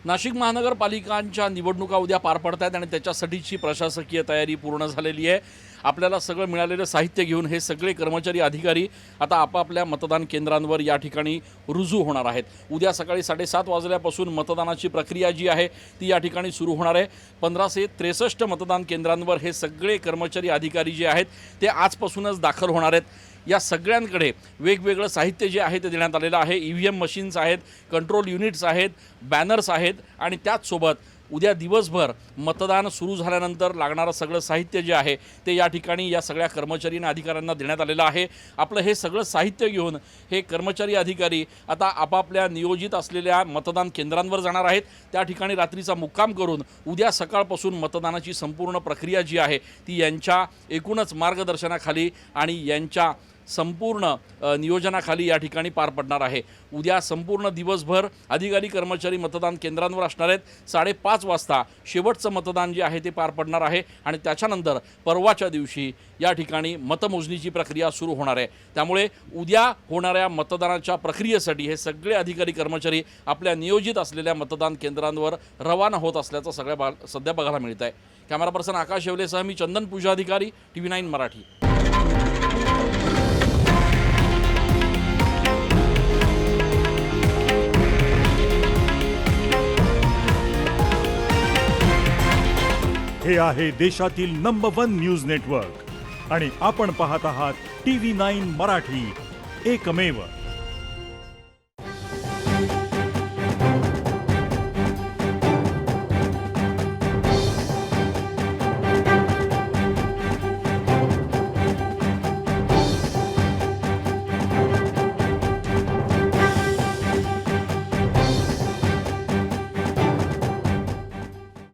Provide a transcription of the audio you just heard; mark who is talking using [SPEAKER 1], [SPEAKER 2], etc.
[SPEAKER 1] नाशिक महानगरपालिकांच्या निवडणुका उद्या पार पडत आहेत आणि त्याच्यासाठीची प्रशासकीय तयारी पूर्ण झालेली आहे। आपल्याला सगळं मिळालेलं साहित्य घेऊन हे सगळे कर्मचारी अधिकारी आता आपापल्या मतदान केंद्रांवर या ठिकाणी रुजू होणार आहेत। उद्या सकाळी 7:30 वाजल्यापासून मतदानाची प्रक्रिया जी आहे ती या ठिकाणी सुरू होणार आहे। 1563 मतदान केंद्रांवर हे सगळे कर्मचारी अधिकारी जे आहेत ते आजपासूनच दाखल होणार आहेत। या सगळ्यांकडे वेगवेगळं साहित्य जे आहे ते देण्यात आलेलं आहे। ईव्हीएम मशीन्स आहेत, कंट्रोल युनिट्स आहेत, बॅनर्स आहेत आणि त्याचसोबत उद्या दिवसभर मतदान सुरू झाल्यानंतर लागणारं सगळं साहित्य जे आहे ते या ठिकाणी या सगळ्या कर्मचारी आणि अधिकाऱ्यांना देण्यात आलेलं आहे। आपलं हे सगळं साहित्य घेऊन हे कर्मचारी अधिकारी आता आपापल्या नियोजित असलेल्या मतदान केंद्रांवर जाणार आहेत। त्या ठिकाणी रात्रीचा मुक्काम करून उद्या सकाळपासून मतदानाची संपूर्ण प्रक्रिया जी आहे ती यांच्या एकूणच मार्गदर्शनाखाली आणि यांच्या संपूर्ण नियोजनाखाली या ठिकाणी पार पडणार आहे। उद्या संपूर्ण दिवसभर अधिकारी कर्मचारी मतदान केंद्रांवर असणार आहेत। 5:30 वाजता शेवटचं मतदान जे आहे ते पार पडणार आहे आणि त्याच्यानंतर परवाच्या दिवशी या ठिकाणी मतमोजणीची प्रक्रिया सुरू होणार आहे। त्यामुळे उद्या होणाऱ्या मतदानाच्या प्रक्रियेसाठी हे सगळे अधिकारी कर्मचारी आपल्या नियोजित असलेल्या मतदान केंद्रांवर रवाना होत असल्याचं सध्या बघायला मिळत आहे। कॅमेरा पर्सन आकाश येवलेसह मी चंदन पूजाधिकारी, TV9 मराठी।
[SPEAKER 2] हे आहे देशातील नंबर 1 न्यूज नेटवर्क आणि आपण पाहत आहात TV9 मराठी, एकमेव।